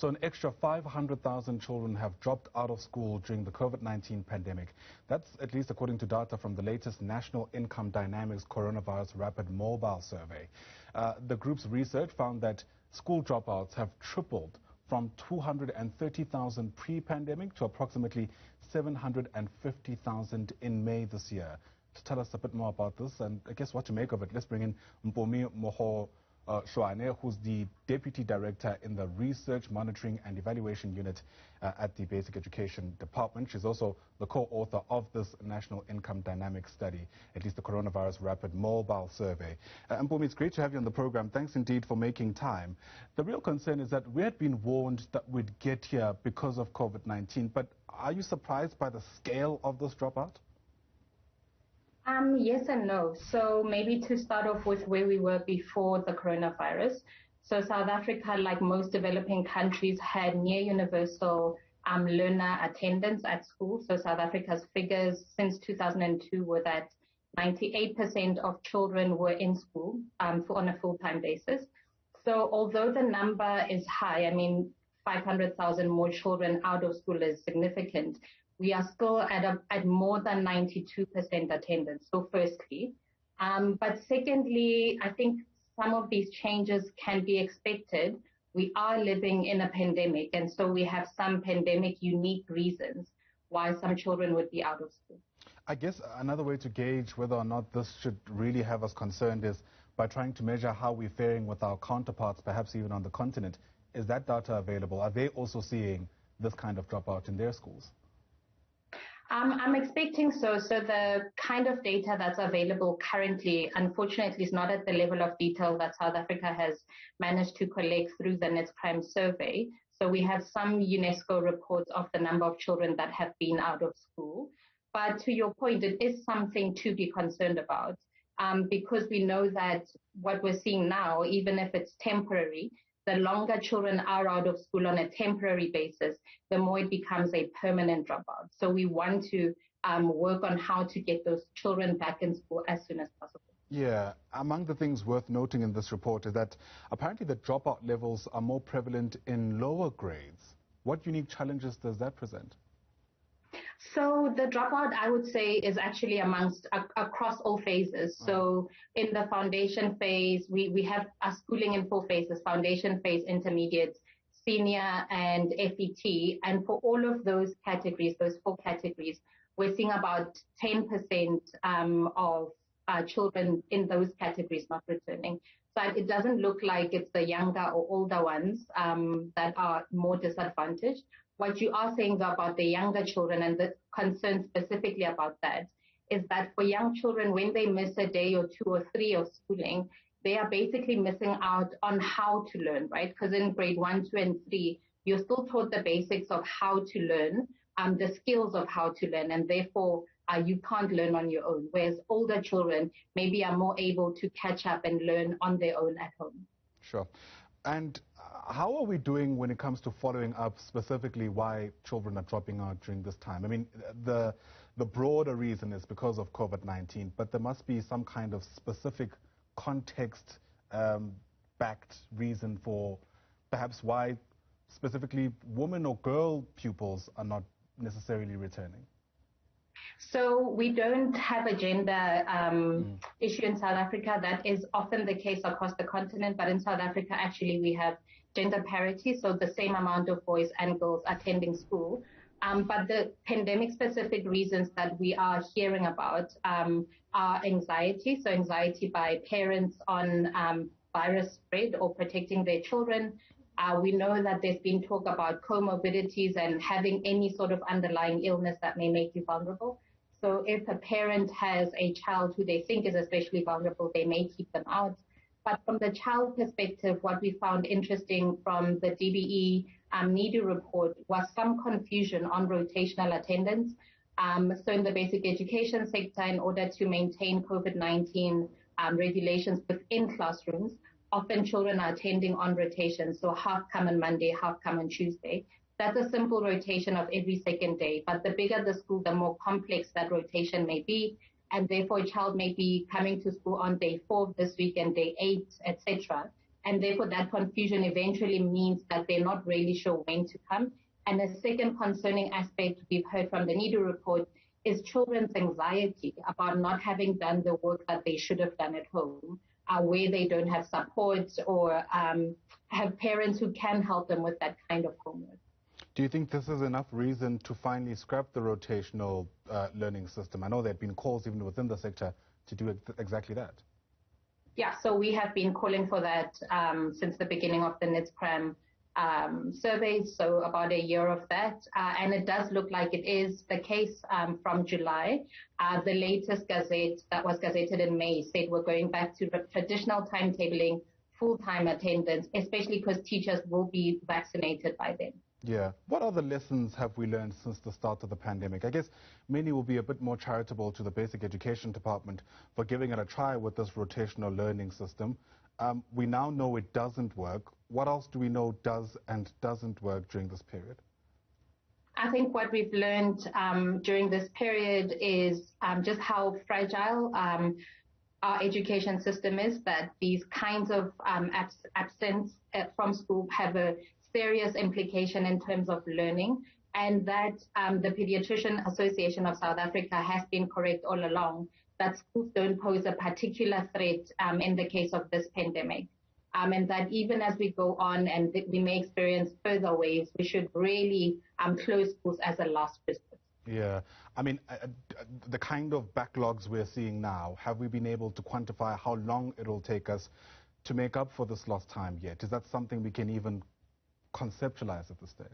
So an extra 500,000 children have dropped out of school during the COVID-19 pandemic. That's at least according to data from the latest National Income Dynamics Coronavirus Rapid Mobile Survey. The group's research found that school dropouts have tripled from 230,000 pre-pandemic to approximately 750,000 in May this year. To tell us a bit more about this and I guess what to make of it, let's bring in Mpumi Mohohlwane, who's the Deputy Director in the Research, Monitoring and Evaluation Unit at the Basic Education Department. She's also the co-author of this National Income Dynamics Study, at least the Coronavirus Rapid Mobile Survey. Mpumi, it's great to have you on the program. Thanks indeed for making time. The real concern is that we had been warned that we'd get here because of COVID-19, but are you surprised by the scale of this dropout? Yes and no. So maybe to start off with where we were before the coronavirus. So South Africa, like most developing countries, had near universal learner attendance at school. So South Africa's figures since 2002 were that 98% of children were in school on a full-time basis. So although the number is high, I mean, 500,000 more children out of school is significant, we are still at more than 92% attendance. So firstly, but secondly, I think some of these changes can be expected. We are living in a pandemic, and so we have some pandemic unique reasons why some children would be out of school. I guess another way to gauge whether or not this should really have us concerned is by trying to measure how we're faring with our counterparts, perhaps even on the continent. Is that data available? Are they also seeing this kind of dropout in their schools? I'm expecting so. So the kind of data that's available currently, unfortunately, is not at the level of detail that South Africa has managed to collect through the NIDS-CRAM survey. So we have some UNESCO reports of the number of children that have been out of school. But to your point, it is something to be concerned about because we know that what we're seeing now, even if it's temporary, the longer children are out of school on a temporary basis, the more it becomes a permanent dropout. So we want to work on how to get those children back in school as soon as possible. Yeah, among the things worth noting in this report is that apparently the dropout levels are more prevalent in lower grades. What unique challenges does that present? So the dropout, I would say, is actually across all phases. So in the foundation phase, we have a schooling in 4 phases: foundation phase, intermediate, senior, and FET. And for all of those categories, those 4 categories, we're seeing about 10% of children in those categories not returning. So it doesn't look like it's the younger or older ones that are more disadvantaged. What you are saying about the younger children and the concern specifically about that is that for young children, when they miss a day or 2 or 3 of schooling, they are basically missing out on how to learn, right? Because in grade 1, 2, and 3, you're still taught the basics of how to learn, the skills of how to learn, and therefore you can't learn on your own. Whereas older children maybe are more able to catch up and learn on their own at home. Sure. And how are we doing when it comes to following up specifically why children are dropping out during this time? I mean, the broader reason is because of COVID-19, but there must be some kind of specific context-backed reason for perhaps why specifically women or girl pupils are not necessarily returning. So we don't have a gender issue in South Africa. That is often the case across the continent, but in South Africa, actually, we have gender parity, so the same amount of boys and girls attending school. But the pandemic-specific reasons that we are hearing about are anxiety, so anxiety by parents on virus spread or protecting their children. We know that there's been talk about comorbidities and having any sort of underlying illness that may make you vulnerable. So if a parent has a child who they think is especially vulnerable, they may keep them out. But from the child perspective, what we found interesting from the DBE NIDS report was some confusion on rotational attendance. So in the basic education sector, in order to maintain COVID-19 regulations within classrooms, often children are attending on rotation, so half come on Monday, half come on Tuesday. That's a simple rotation of every second day, but the bigger the school, the more complex that rotation may be, and therefore a child may be coming to school on day 4 this week and day 8, etc. and therefore that confusion eventually means that they're not really sure when to come. And a second concerning aspect we've heard from the NIDS report is children's anxiety about not having done the work that they should have done at home, where they don't have support or have parents who can help them with that kind of homework. Do you think this is enough reason to finally scrap the rotational learning system? I know there have been calls even within the sector to do exactly that. Yeah, so we have been calling for that since the beginning of the NIDS-CRAM survey, so about a year of that. And it does look like it is the case from July. The latest gazette that was gazetted in May said we're going back to traditional timetabling, full-time attendance, especially because teachers will be vaccinated by then. Yeah. What other lessons have we learned since the start of the pandemic? I guess many will be a bit more charitable to the Basic Education Department for giving it a try with this rotational learning system. We now know it doesn't work. What else do we know does and doesn't work during this period? I think what we've learned during this period is just how fragile our education system is, that these kinds of absence from school have a serious implication in terms of learning, and that the Pediatrician Association of South Africa has been correct all along that schools don't pose a particular threat in the case of this pandemic. And that even as we go on and we may experience further waves, we should really close schools as a last resort. Yeah, I mean, the kind of backlogs we're seeing now, have we been able to quantify how long it will take us to make up for this lost time yet? Is that something we can even conceptualize at this stage?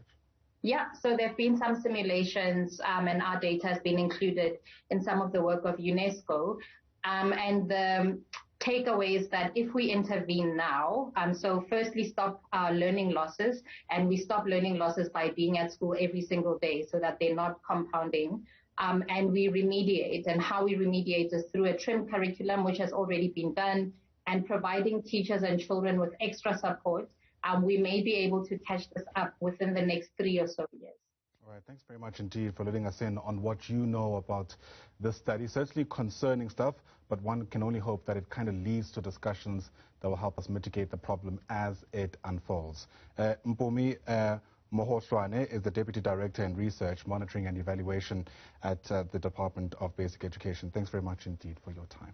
Yeah, so there have been some simulations and our data has been included in some of the work of UNESCO. And the takeaway is that if we intervene now, so firstly stop learning losses, and we stop learning losses by being at school every single day so that they're not compounding, and we remediate. And how we remediate is through a trimmed curriculum, which has already been done, and providing teachers and children with extra support. We may be able to catch this up within the next 3 or so years. All right, thanks very much indeed for letting us in on what you know about this study. Certainly concerning stuff, but one can only hope that it kind of leads to discussions that will help us mitigate the problem as it unfolds. Mpumi Mohohlwane is the Deputy Director in Research, Monitoring and Evaluation at the Department of Basic Education. Thanks very much indeed for your time.